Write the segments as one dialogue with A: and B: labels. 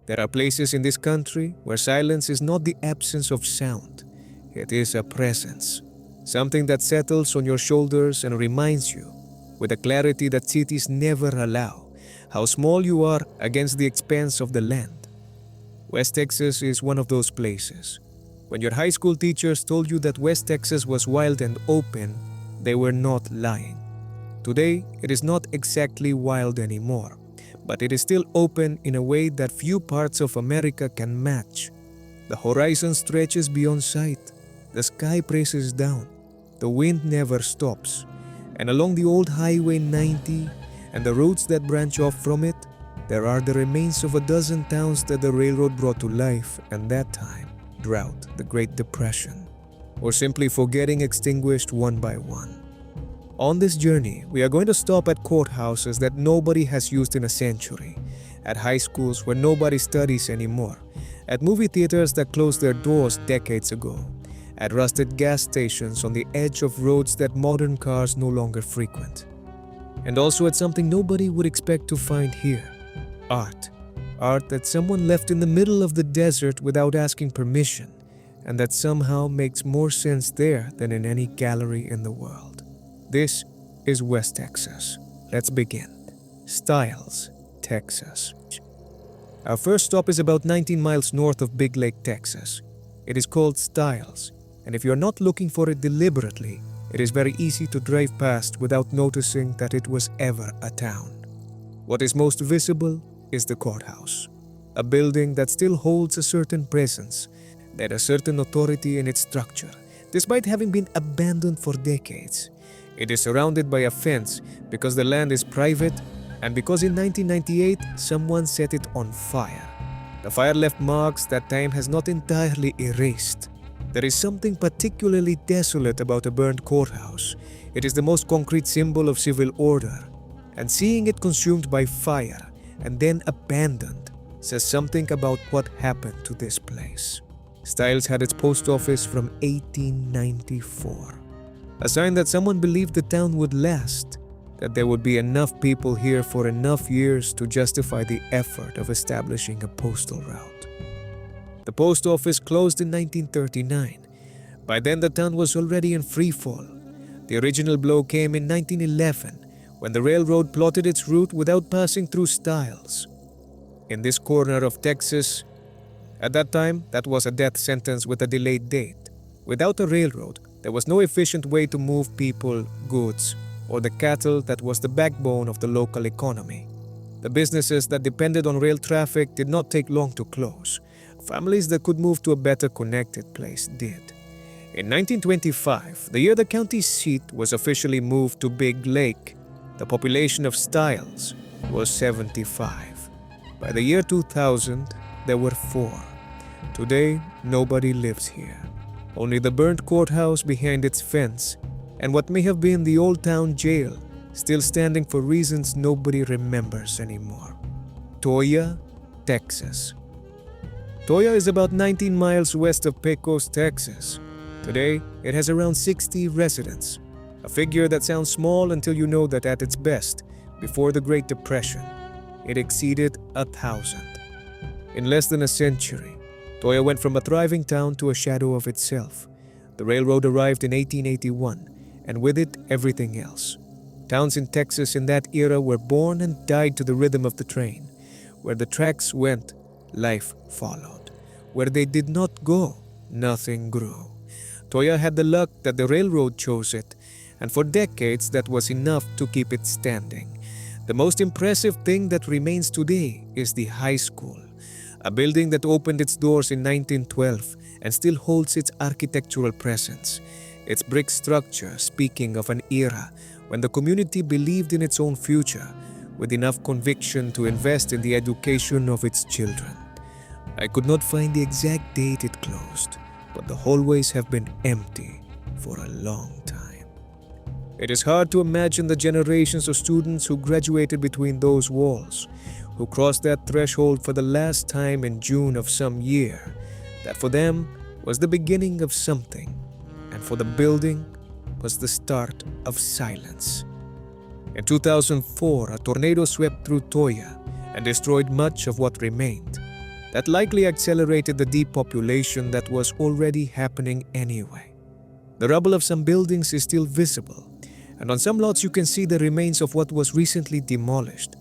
A: There are places in this country where silence is not the absence of sound, it is a presence, something that settles on your shoulders and reminds you, with a clarity that cities never allow, how small you are against the expanse of the land. West Texas is one of those places. When your high school teachers told you that West Texas was wild and open, they were not lying. Today, it is not exactly wild anymore, but it is still open in a way that few parts of America can match. The horizon stretches beyond sight, the sky presses down, the wind never stops, and along the old Highway 90 and the roads that branch off from it, there are the remains of a dozen towns that the railroad brought to life, and that time, drought, the Great Depression, or simply forgetting extinguished one by one. On this journey, we are going to stop at courthouses that nobody has used in a century, at high schools where nobody studies anymore, at movie theaters that closed their doors decades ago, at rusted gas stations on the edge of roads that modern cars no longer frequent, and also at something nobody would expect to find here: art. Art that someone left in the middle of the desert without asking permission, and that somehow makes more sense there than in any gallery in the world. This is West Texas. Let's begin. Stiles, Texas. Our first stop is about 19 miles north of Big Lake, Texas. It is called Stiles, and if you're not looking for it deliberately, it is very easy to drive past without noticing that it was ever a town. What is most visible is the courthouse, a building that still holds a certain presence, that a certain authority in its structure, despite having been abandoned for decades. It is surrounded by a fence because the land is private and because in 1998 someone set it on fire. The fire left marks that time has not entirely erased. There is something particularly desolate about a burned courthouse. It is the most concrete symbol of civil order, and seeing it consumed by fire and then abandoned says something about what happened to this place. Stiles had its post office from 1894. A sign that someone believed the town would last, that there would be enough people here for enough years to justify the effort of establishing a postal route. The post office closed in 1939. By then the town was already in free fall. The original blow came in 1911 when the railroad plotted its route without passing through Stiles. In this corner of Texas, at that time, that was a death sentence with a delayed date. Without a railroad, there was no efficient way to move people, goods, or the cattle that was the backbone of the local economy. The businesses that depended on rail traffic did not take long to close. Families that could move to a better connected place did. In 1925, the year the county seat was officially moved to Big Lake, the population of Stiles was 75. By the year 2000, there were 4. Today, nobody lives here. Only the burnt courthouse behind its fence and what may have been the old town jail still standing for reasons nobody remembers anymore. Toyah, Texas. Toyah is about 19 miles west of Pecos, Texas. Today, it has around 60 residents, a figure that sounds small until you know that at its best, before the Great Depression, it exceeded 1,000. In less than a century, Toyah went from a thriving town to a shadow of itself. The railroad arrived in 1881, and with it, everything else. Towns in Texas in that era were born and died to the rhythm of the train. Where the tracks went, life followed. Where they did not go, nothing grew. Toyah had the luck that the railroad chose it, and for decades that was enough to keep it standing. The most impressive thing that remains today is the high school, a building that opened its doors in 1912 and still holds its architectural presence. Its brick structure speaking of an era when the community believed in its own future with enough conviction to invest in the education of its children. I could not find the exact date it closed, but the hallways have been empty for a long time. It is hard to imagine the generations of students who graduated between those walls, who crossed that threshold for the last time in June of some year, that for them was the beginning of something, and for the building was the start of silence. In 2004, a tornado swept through Toyah and destroyed much of what remained. that likely accelerated the depopulation that was already happening anyway. The rubble of some buildings is still visible, and on some lots you can see the remains of what was recently demolished.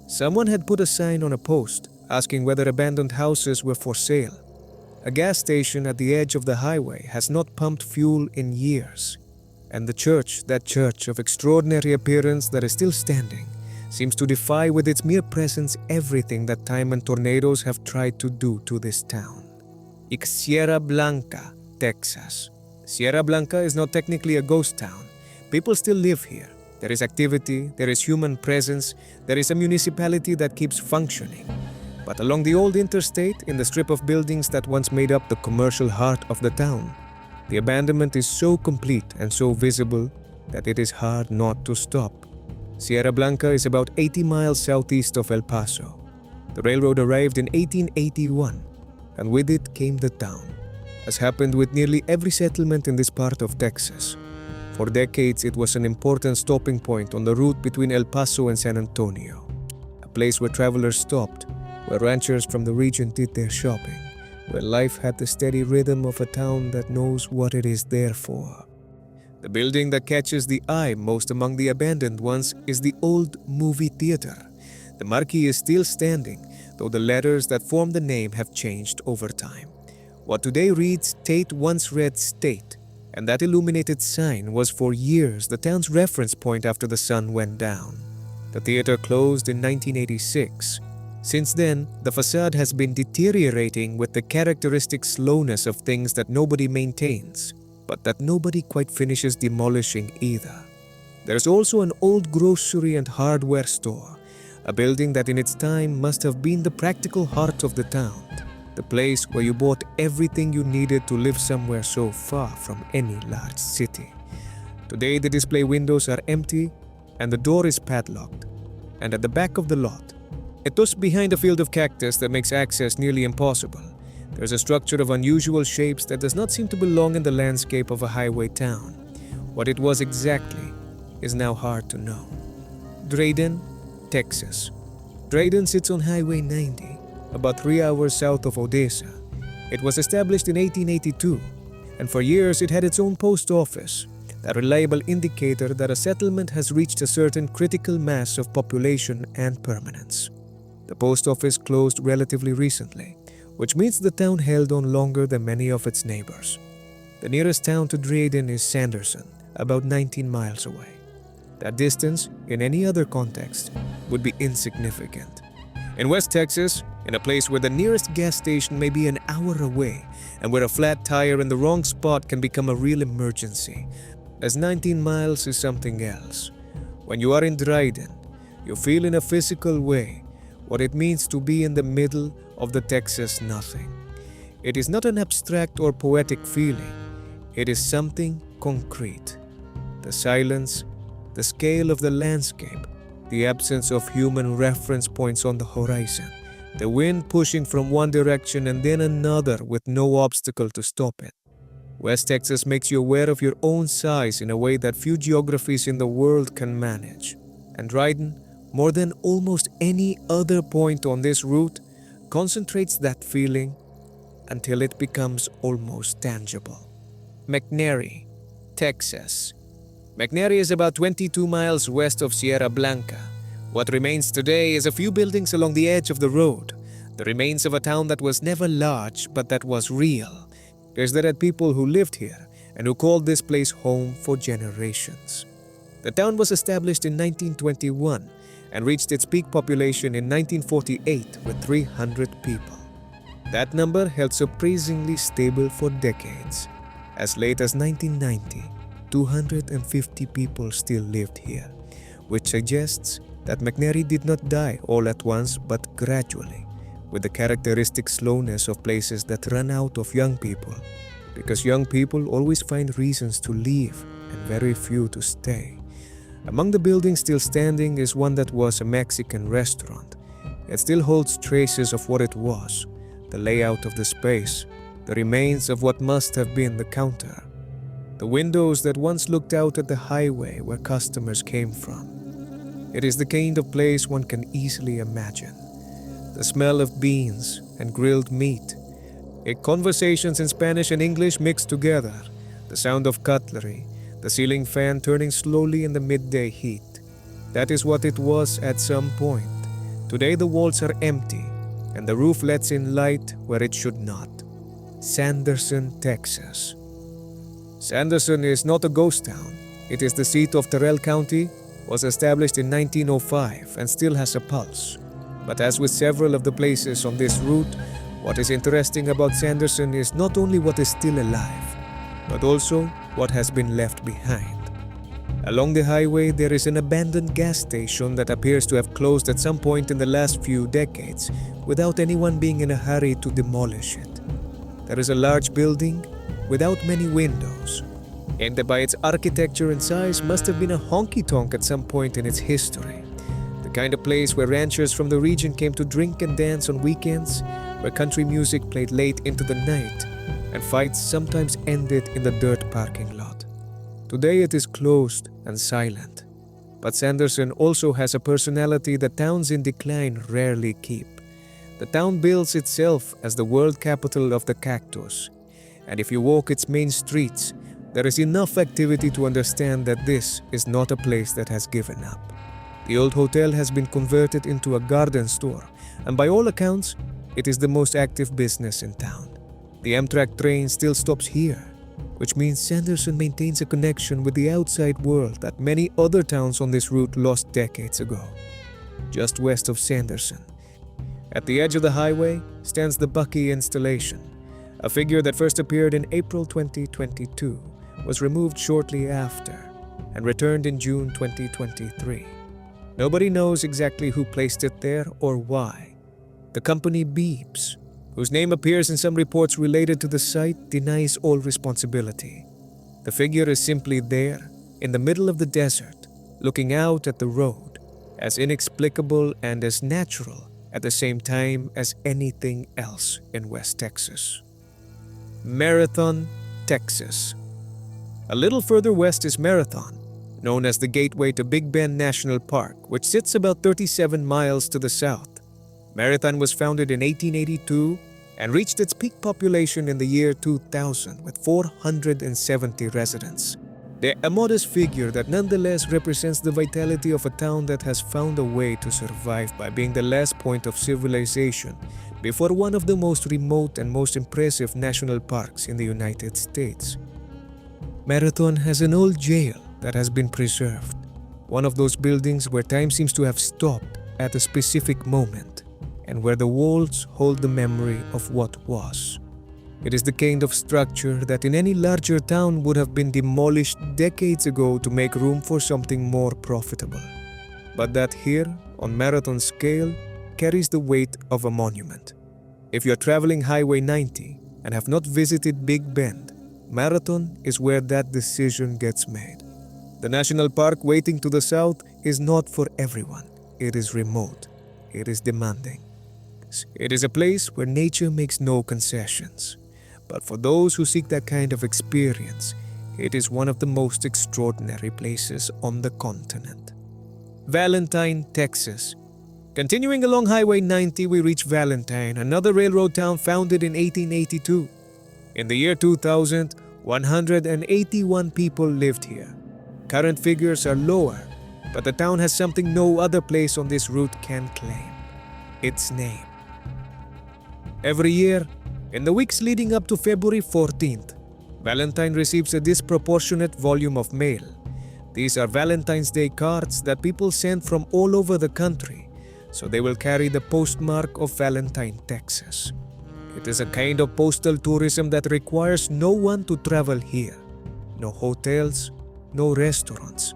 A: Someone had put a sign on a post asking whether abandoned houses were for sale. A gas station at the edge of the highway has not pumped fuel in years, and the church, that church of extraordinary appearance that is still standing, seems to defy with its mere presence everything that time and tornadoes have tried to do to this town. Sierra Blanca, Texas. Sierra Blanca is not technically a ghost town. People still live here. There is activity, there is human presence, there is a municipality that keeps functioning. But along the old interstate, in the strip of buildings that once made up the commercial heart of the town, the abandonment is so complete and so visible that it is hard not to stop. Sierra Blanca is about 80 miles southeast of El Paso. The railroad arrived in 1881, and with it came the town, as happened with nearly every settlement in this part of Texas. For decades, it was an important stopping point on the route between El Paso and San Antonio, a place where travelers stopped, where ranchers from the region did their shopping, where life had the steady rhythm of a town that knows what it is there for. The building that catches the eye most among the abandoned ones is the old movie theater. The marquee is still standing, though the letters that form the name have changed over time. What today reads Tate once read State, and that illuminated sign was for years the town's reference point after the sun went down. The theater closed in 1986. Since then, the facade has been deteriorating with the characteristic slowness of things that nobody maintains, but that nobody quite finishes demolishing either. There's also an old grocery and hardware store, a building that in its time must have been the practical heart of the town, the place where you bought everything you needed to live somewhere so far from any large city. Today, the display windows are empty and the door is padlocked. And at the back of the lot, just behind a field of cactus that makes access nearly impossible, there's a structure of unusual shapes that does not seem to belong in the landscape of a highway town. What it was exactly is now hard to know. Drayden, Texas. Drayden sits on Highway 90, about 3 hours south of Odessa. It was established in 1882, and for years it had its own post office, a reliable indicator that a settlement has reached a certain critical mass of population and permanence. The post office closed relatively recently, which means the town held on longer than many of its neighbors. The nearest town to Drayden is Sanderson, about 19 miles away. That distance, in any other context, would be insignificant. In West Texas, in a place where the nearest gas station may be an hour away and where a flat tire in the wrong spot can become a real emergency, as 19 miles is something else. When you are in Drayden, you feel in a physical way what it means to be in the middle of the Texas nothing. It is not an abstract or poetic feeling. It is something concrete. The silence, the scale of the landscape, the absence of human reference points on the horizon, the wind pushing from one direction and then another with no obstacle to stop it. West Texas makes you aware of your own size in a way that few geographies in the world can manage. And Drayden, more than almost any other point on this route, concentrates that feeling until it becomes almost tangible. McNary, Texas. McNary is about 22 miles west of Sierra Blanca. What remains today is a few buildings along the edge of the road, the remains of a town that was never large but that was real. There are people who lived here and who called this place home for generations. The town was established in 1921 and reached its peak population in 1948 with 300 people. That number held surprisingly stable for decades. As late as 1990, 250 people still lived here, which suggests that McNary did not die all at once but gradually, with the characteristic slowness of places that run out of young people, because young people always find reasons to leave and very few to stay. Among the buildings still standing is one that was a Mexican restaurant. It still holds traces of what it was, the layout of the space, the remains of what must have been the counter, the windows that once looked out at the highway where customers came from. It is the kind of place one can easily imagine. The smell of beans, and grilled meat. Conversations in Spanish and English mixed together, the sound of cutlery, the ceiling fan turning slowly in the midday heat. That is what it was at some point. Today the walls are empty, and the roof lets in light where it should not. Sanderson, Texas. Sanderson is not a ghost town. It is the seat of Terrell County, was established in 1905 and still has a pulse. But as with several of the places on this route, what is interesting about Sanderson is not only what is still alive, but also what has been left behind. Along the highway, there is an abandoned gas station that appears to have closed at some point in the last few decades without anyone being in a hurry to demolish it. There is a large building without many windows, and by its architecture and size must have been a honky-tonk at some point in its history. The kind of place where ranchers from the region came to drink and dance on weekends, where country music played late into the night, and fights sometimes ended in the dirt parking lot. Today it is closed and silent, but Sanderson also has a personality that towns in decline rarely keep. The town bills itself as the world capital of the cactus, and if you walk its main streets, there is enough activity to understand that this is not a place that has given up. The old hotel has been converted into a garden store, and by all accounts, it is the most active business in town. The Amtrak train still stops here, which means Sanderson maintains a connection with the outside world that many other towns on this route lost decades ago. Just west of Sanderson, at the edge of the highway, stands the Bucky installation, a figure that first appeared in April 2022, was removed shortly after, and returned in June 2023. Nobody knows exactly who placed it there or why. The company Beeps, whose name appears in some reports related to the site, denies all responsibility. The figure is simply there, in the middle of the desert, looking out at the road, as inexplicable and as natural at the same time as anything else in West Texas. Marathon, Texas. A little further west is Marathon, known as the gateway to Big Bend National Park, which sits about 37 miles to the south. Marathon was founded in 1882 and reached its peak population in the year 2000 with 470 residents. They're a modest figure that nonetheless represents the vitality of a town that has found a way to survive by being the last point of civilization before one of the most remote and most impressive national parks in the United States. Marathon has an old jail that has been preserved, one of those buildings where time seems to have stopped at a specific moment, and where the walls hold the memory of what was. It is the kind of structure that in any larger town would have been demolished decades ago to make room for something more profitable, but that here, on Marathon scale, carries the weight of a monument. If you are traveling Highway 90 and have not visited Big Bend, Marathon is where that decision gets made. The national park waiting to the south is not for everyone. It is remote. It is demanding. It is a place where nature makes no concessions. But for those who seek that kind of experience, it is one of the most extraordinary places on the continent. Valentine, Texas. Continuing along Highway 90, we reach Valentine, another railroad town founded in 1882. In the year 2000, 181 people lived here. Current figures are lower, but the town has something no other place on this route can claim: its name. Every year, in the weeks leading up to February 14th, Valentine receives a disproportionate volume of mail. These are Valentine's Day cards that people send from all over the country, so they will carry the postmark of Valentine, Texas. It is a kind of postal tourism that requires no one to travel here. No hotels, no restaurants.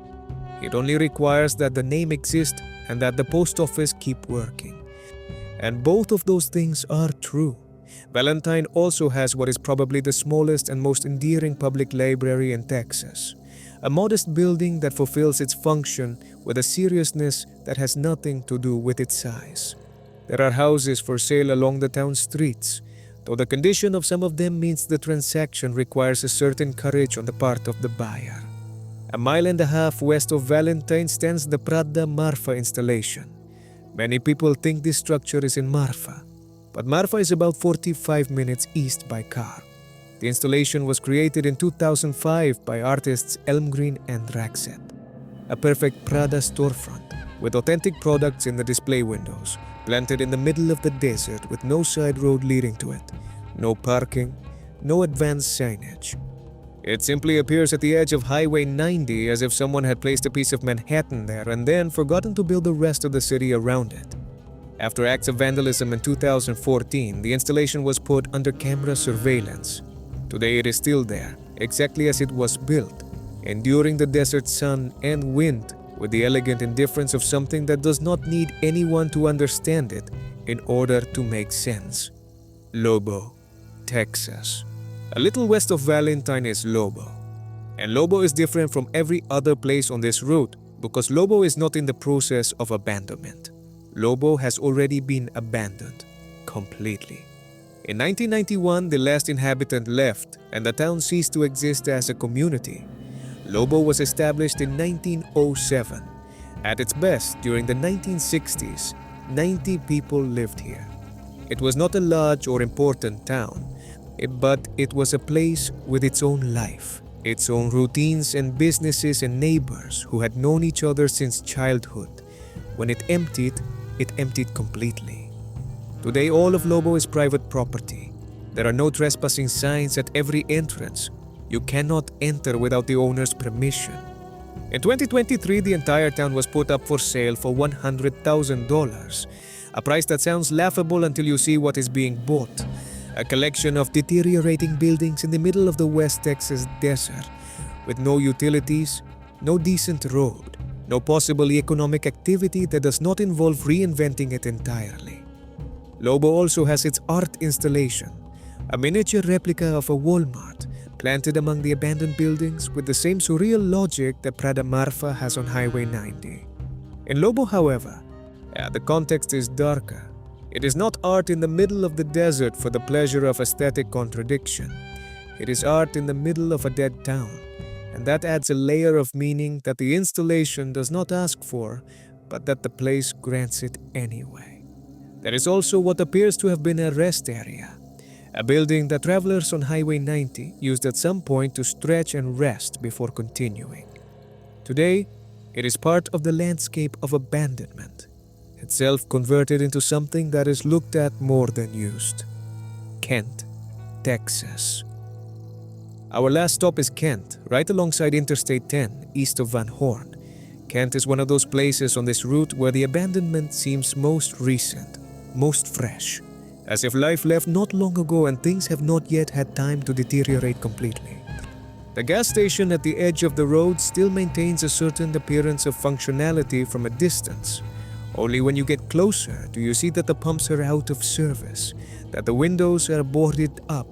A: It only requires that the name exists and that the post office keep working. And both of those things are true. Valentine also has what is probably the smallest and most endearing public library in Texas. A modest building that fulfills its function with a seriousness that has nothing to do with its size. There are houses for sale along the town streets, though the condition of some of them means the transaction requires a certain courage on the part of the buyer. A mile and a half west of Valentine stands the Prada Marfa installation. Many people think this structure is in Marfa, but Marfa is about 45 minutes east by car. The installation was created in 2005 by artists Elmgreen and Raxet. A perfect Prada storefront with authentic products in the display windows, planted in the middle of the desert with no side road leading to it, no parking, no advanced signage. It simply appears at the edge of Highway 90 as if someone had placed a piece of Manhattan there and then forgotten to build the rest of the city around it. After acts of vandalism in 2014, the installation was put under camera surveillance. Today it is still there, exactly as it was built, enduring the desert sun and wind with the elegant indifference of something that does not need anyone to understand it in order to make sense. Lobo, Texas. A little west of Valentine is Lobo. And Lobo is different from every other place on this route because Lobo is not in the process of abandonment. Lobo has already been abandoned completely. In 1991, the last inhabitant left and the town ceased to exist as a community. Lobo was established in 1907. At its best, during the 1960s, 90 people lived here. It was not a large or important town, but it was a place with its own life, its own routines and businesses and neighbors who had known each other since childhood. When it emptied completely. Today, all of Lobo is private property. There are no trespassing signs at every entrance. You cannot enter without the owner's permission. In 2023, the entire town was put up for sale for $100,000, a price that sounds laughable until you see what is being bought. A collection of deteriorating buildings in the middle of the West Texas desert, with no utilities, no decent road, no possible economic activity that does not involve reinventing it entirely. Lobo also has its art installation, a miniature replica of a Walmart planted among the abandoned buildings with the same surreal logic that Prada Marfa has on Highway 90. In Lobo, however, the context is darker. It is not art in the middle of the desert for the pleasure of aesthetic contradiction. It is art in the middle of a dead town, and that adds a layer of meaning that the installation does not ask for, but that the place grants it anyway. There is also what appears to have been a rest area, a building that travelers on Highway 90 used at some point to stretch and rest before continuing. Today, it is part of the landscape of abandonment, itself converted into something that is looked at more than used. Kent, Texas. Our last stop is Kent, right alongside Interstate 10, east of Van Horn. Kent is one of those places on this route where the abandonment seems most recent, most fresh, as if life left not long ago and things have not yet had time to deteriorate completely. The gas station at the edge of the road still maintains a certain appearance of functionality from a distance. Only when you get closer do you see that the pumps are out of service, that the windows are boarded up,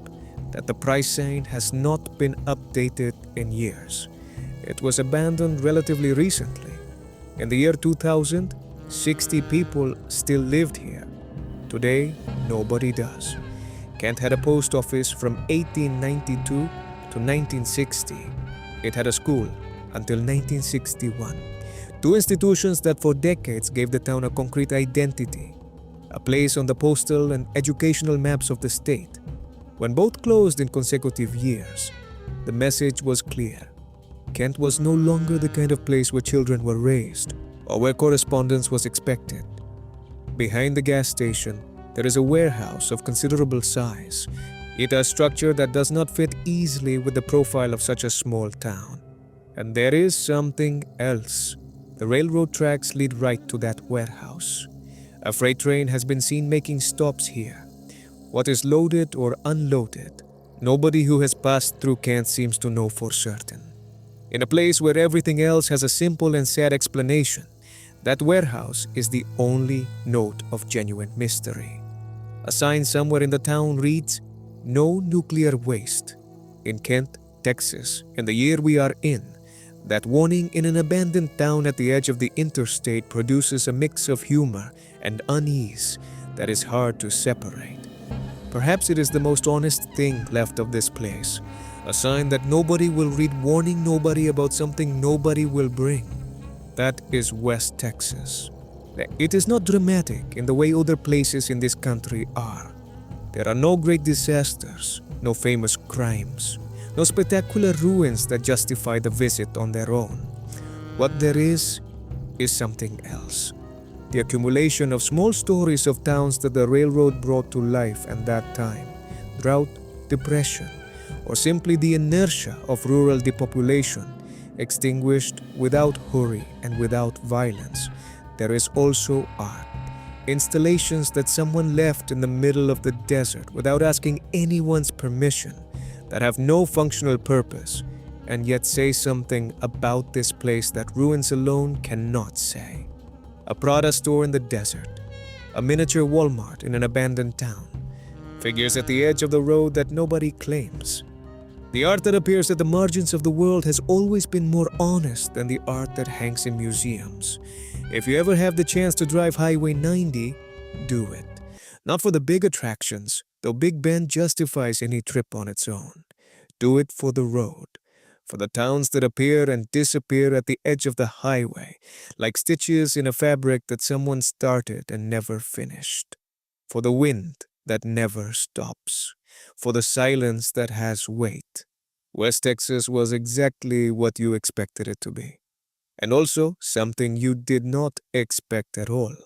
A: that the price sign has not been updated in years. It was abandoned relatively recently. In the year 2000, 60 people still lived here. Today, nobody does. Kent had a post office from 1892 to 1960. It had a school until 1961. Two institutions that for decades gave the town a concrete identity, a place on the postal and educational maps of the state. When both closed in consecutive years, the message was clear. Kent was no longer the kind of place where children were raised or where correspondence was expected. Behind the gas station, there is a warehouse of considerable size, yet a structure that does not fit easily with the profile of such a small town. And there is something else. The railroad tracks lead right to that warehouse. A freight train has been seen making stops here. What is loaded or unloaded, nobody who has passed through Kent seems to know for certain. In a place where everything else has a simple and sad explanation, that warehouse is the only note of genuine mystery. A sign somewhere in the town reads, "No nuclear waste." In Kent, Texas, in the year we are in, that warning in an abandoned town at the edge of the interstate produces a mix of humor and unease that is hard to separate. Perhaps it is the most honest thing left of this place, a sign that nobody will read warning nobody about something nobody will bring. That is West Texas. It is not dramatic in the way other places in this country are. There are no great disasters, no famous crimes, no spectacular ruins that justify the visit on their own. What there is something else. The accumulation of small stories of towns that the railroad brought to life at that time, drought, depression, or simply the inertia of rural depopulation, extinguished without hurry and without violence. There is also art. Installations that someone left in the middle of the desert without asking anyone's permission, that have no functional purpose, and yet say something about this place that ruins alone cannot say. A Prada store in the desert, a miniature Walmart in an abandoned town, figures at the edge of the road that nobody claims. The art that appears at the margins of the world has always been more honest than the art that hangs in museums. If you ever have the chance to drive Highway 90, do it. Not for the big attractions, though Big Bend justifies any trip on its own. Do it for the road, for the towns that appear and disappear at the edge of the highway, like stitches in a fabric that someone started and never finished. For the wind that never stops, for the silence that has weight. West Texas was exactly what you expected it to be, and also something you did not expect at all.